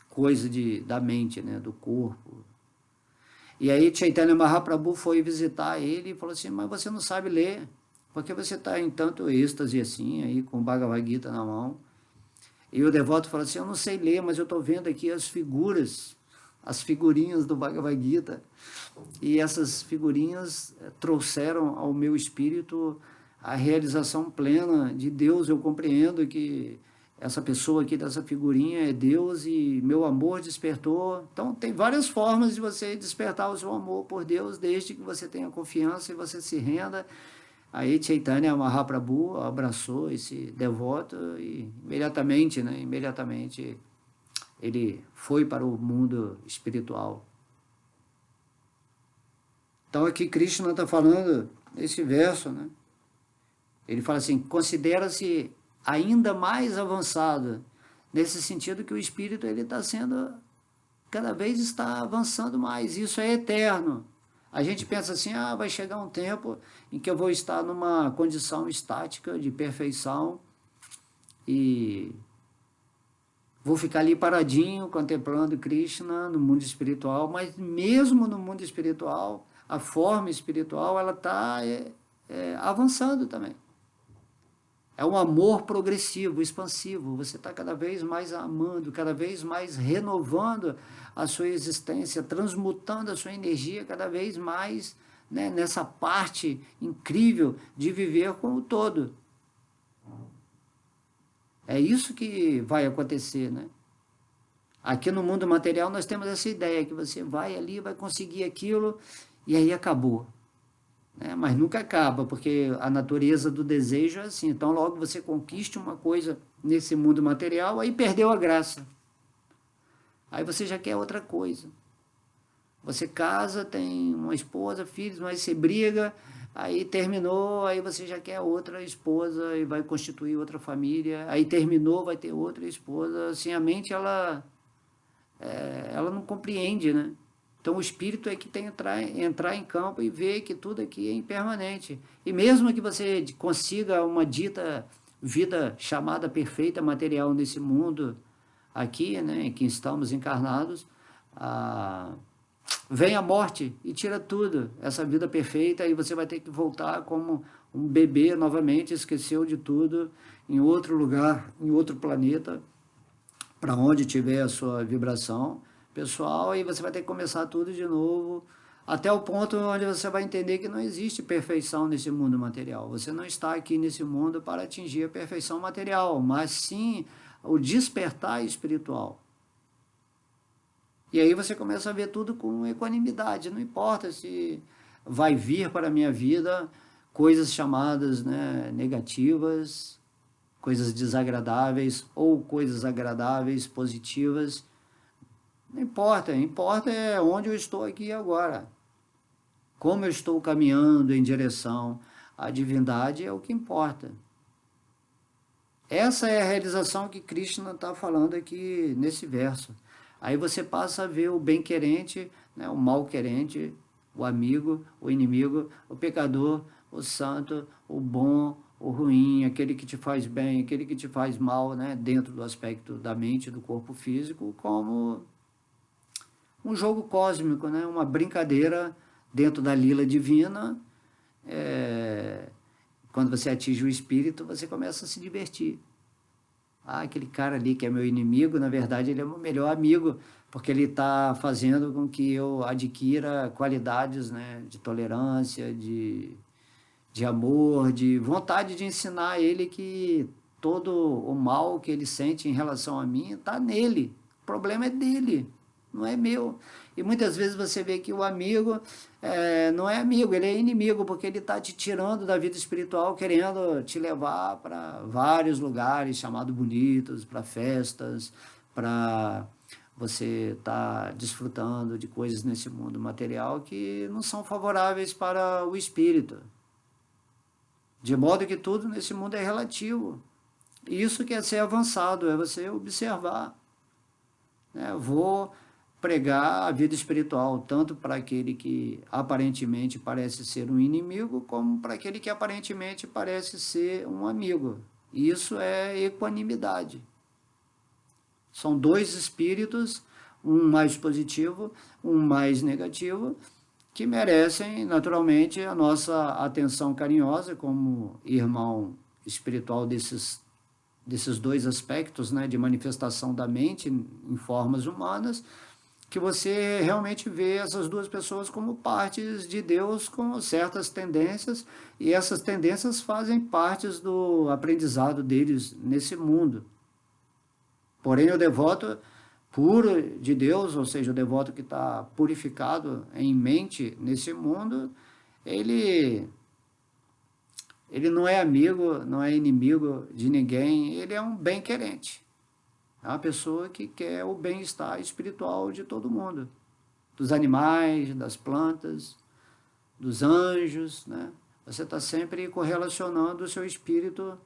coisa da mente, né, do corpo. E aí Chaitanya Mahaprabhu foi visitar ele e falou assim, mas você não sabe ler, porque você está em tanto êxtase assim, aí com o Bhagavad Gita na mão. E o devoto falou assim, eu não sei ler, mas eu estou vendo aqui as figuras, as figurinhas do Bhagavad Gita, e essas figurinhas trouxeram ao meu espírito a realização plena de Deus. Eu compreendo que essa pessoa aqui dessa figurinha é Deus e meu amor despertou. Então tem várias formas de você despertar o seu amor por Deus, desde que você tenha confiança e você se renda. Aí Chaitanya Mahaprabhu abraçou esse devoto e imediatamente, né, imediatamente ele foi para o mundo espiritual. Então aqui Krishna está falando nesse verso, né? Ele fala assim, considera-se ainda mais avançado, nesse sentido que o espírito ele está sendo, cada vez está avançando mais, isso é eterno. A gente pensa assim, vai chegar um tempo em que eu vou estar numa condição estática de perfeição e vou ficar ali paradinho, contemplando Krishna no mundo espiritual, mas mesmo no mundo espiritual, a forma espiritual, ela está avançando também. É um amor progressivo, expansivo. Você está cada vez mais amando, cada vez mais renovando a sua existência, transmutando a sua energia cada vez mais, né, nessa parte incrível de viver com o todo. É isso que vai acontecer, né? Aqui no mundo material nós temos essa ideia que você vai ali, vai conseguir aquilo e aí acabou. Mas nunca acaba, porque a natureza do desejo é assim. Então logo você conquiste uma coisa nesse mundo material, aí perdeu a graça. Aí você já quer outra coisa. Você casa, tem uma esposa, filhos, mas você briga, aí terminou, aí você já quer outra esposa e vai constituir outra família. Aí terminou, vai ter outra esposa. Assim, a mente, ela não compreende, né? Então o espírito é que tem que entrar em campo e ver que tudo aqui é impermanente. E mesmo que você consiga uma dita vida chamada perfeita material nesse mundo aqui, né, em que estamos encarnados, vem a morte e tira tudo, essa vida perfeita, e você vai ter que voltar como um bebê novamente, esqueceu de tudo, em outro lugar, em outro planeta, para onde tiver a sua vibração pessoal, e você vai ter que começar tudo de novo, até o ponto onde você vai entender que não existe perfeição nesse mundo material. Você não está aqui nesse mundo para atingir a perfeição material, mas sim o despertar espiritual. E aí você começa a ver tudo com equanimidade, não importa se vai vir para a minha vida coisas chamadas, né, negativas, coisas desagradáveis ou coisas agradáveis, positivas. Não importa, importa é onde eu estou aqui agora. Como eu estou caminhando em direção à divindade é o que importa. Essa é a realização que Krishna está falando aqui nesse verso. Aí você passa a ver o bem-querente, né, o mal-querente, o amigo, o inimigo, o pecador, o santo, o bom, o ruim, aquele que te faz bem, aquele que te faz mal, né, dentro do aspecto da mente, do corpo físico, como um jogo cósmico, né, uma brincadeira dentro da lila divina. Quando você atinge o espírito, você começa a se divertir. Aquele cara ali que é meu inimigo, na verdade ele é o meu melhor amigo, porque ele está fazendo com que eu adquira qualidades, né, de tolerância, de amor, de vontade de ensinar ele que todo o mal que ele sente em relação a mim está nele. O problema é dele, não é meu. E muitas vezes você vê que o amigo não é amigo, ele é inimigo, porque ele está te tirando da vida espiritual, querendo te levar para vários lugares chamados bonitos, para festas, para você está desfrutando de coisas nesse mundo material que não são favoráveis para o espírito. De modo que tudo nesse mundo é relativo. Isso que é ser avançado, é você observar. Né? Vou pregar a vida espiritual, tanto para aquele que aparentemente parece ser um inimigo, como para aquele que aparentemente parece ser um amigo. Isso é equanimidade. São dois espíritos, um mais positivo, um mais negativo, que merecem, naturalmente, a nossa atenção carinhosa como irmão espiritual desses dois aspectos, né, de manifestação da mente em formas humanas, que você realmente vê essas duas pessoas como partes de Deus com certas tendências, e essas tendências fazem parte do aprendizado deles nesse mundo. Porém, o devoto puro de Deus, ou seja, o devoto que está purificado em mente nesse mundo, ele não é amigo, não é inimigo de ninguém, ele é um bem-querente. É uma pessoa que quer o bem-estar espiritual de todo mundo, dos animais, das plantas, dos anjos, né? Você está sempre correlacionando o seu espírito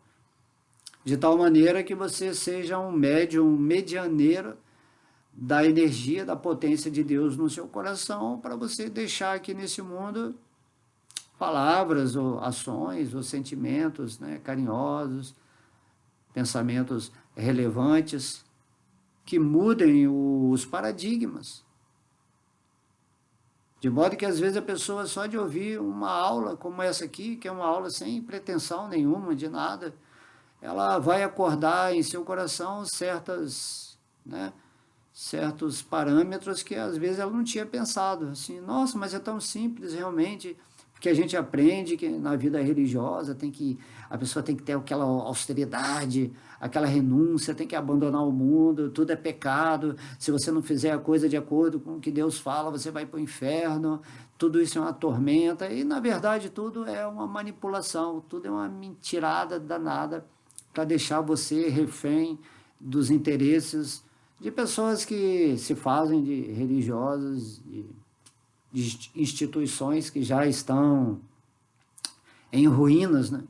de tal maneira que você seja um médium, um medianeiro da energia, da potência de Deus no seu coração, para você deixar aqui nesse mundo palavras, ou ações, ou sentimentos, né, carinhosos, pensamentos relevantes, que mudem os paradigmas. De modo que às vezes a pessoa, só de ouvir uma aula como essa aqui, que é uma aula sem pretensão nenhuma de nada, ela vai acordar em seu coração certos parâmetros que às vezes ela não tinha pensado. Assim, nossa, mas é tão simples realmente, porque a gente aprende que na vida religiosa a pessoa tem que ter aquela austeridade, aquela renúncia, tem que abandonar o mundo, tudo é pecado, se você não fizer a coisa de acordo com o que Deus fala, você vai para o inferno, tudo isso é uma tormenta, e na verdade tudo é uma manipulação, tudo é uma mentirada danada, para deixar você refém dos interesses de pessoas que se fazem de religiosas, de instituições que já estão em ruínas, né?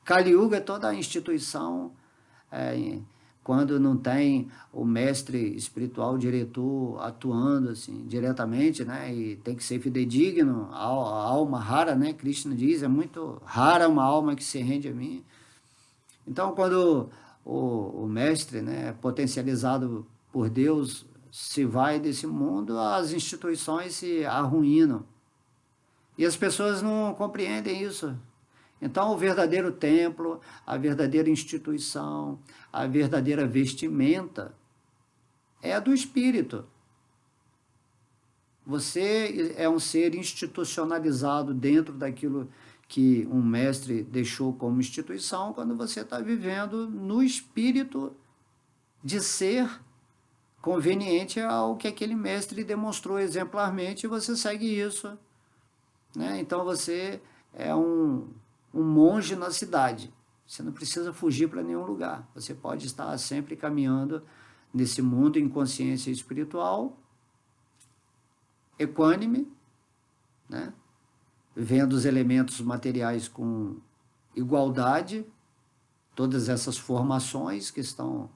Kali Yuga é toda a instituição, quando não tem o mestre espiritual, o diretor, atuando assim, diretamente, né? E tem que ser fidedigno, a alma rara, né? Krishna diz, é muito rara uma alma que se rende a mim. Então, quando o mestre, né, potencializado por Deus, se vai desse mundo, as instituições se arruinam. E as pessoas não compreendem isso. Então, o verdadeiro templo, a verdadeira instituição, a verdadeira vestimenta é a do espírito. Você é um ser institucionalizado dentro daquilo que um mestre deixou como instituição, quando você está vivendo no espírito de ser conveniente ao que aquele mestre demonstrou exemplarmente, e você segue isso, né? Então você é um monge na cidade, você não precisa fugir para nenhum lugar, você pode estar sempre caminhando nesse mundo em consciência espiritual, equânime, né? Vendo os elementos materiais com igualdade, todas essas formações que estão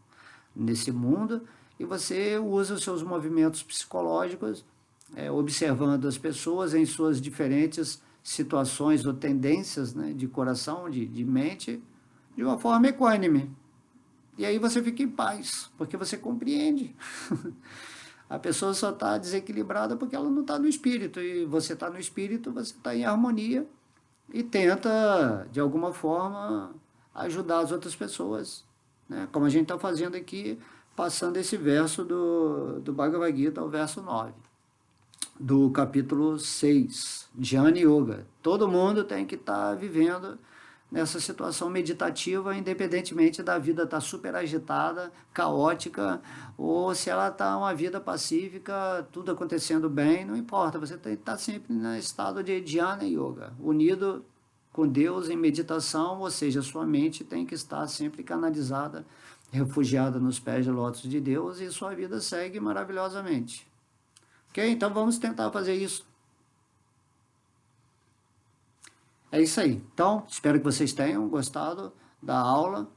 nesse mundo, e você usa os seus movimentos psicológicos, observando as pessoas em suas diferentes situações ou tendências, né, de coração, de mente, de uma forma equânime. E aí você fica em paz, porque você compreende. A pessoa só está desequilibrada porque ela não está no espírito, e você está no espírito, você está em harmonia e tenta, de alguma forma, ajudar as outras pessoas, né? Como a gente está fazendo aqui, passando esse verso do Bhagavad Gita, o verso 9, do capítulo 6, Jnana Yoga. Todo mundo tem que estar vivendo nessa situação meditativa, independentemente da vida estar super agitada, caótica, ou se ela está uma vida pacífica, tudo acontecendo bem, não importa, você tem que estar sempre no estado de Jnana Yoga, unido com Deus em meditação, ou seja, sua mente tem que estar sempre canalizada refugiada nos pés de lótus de Deus e sua vida segue maravilhosamente. Ok? Então vamos tentar fazer isso. É isso aí. Então, espero que vocês tenham gostado da aula.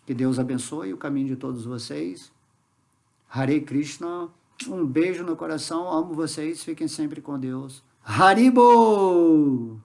Que Deus abençoe o caminho de todos vocês. Hare Krishna. Um beijo no coração. Amo vocês. Fiquem sempre com Deus. Haribo!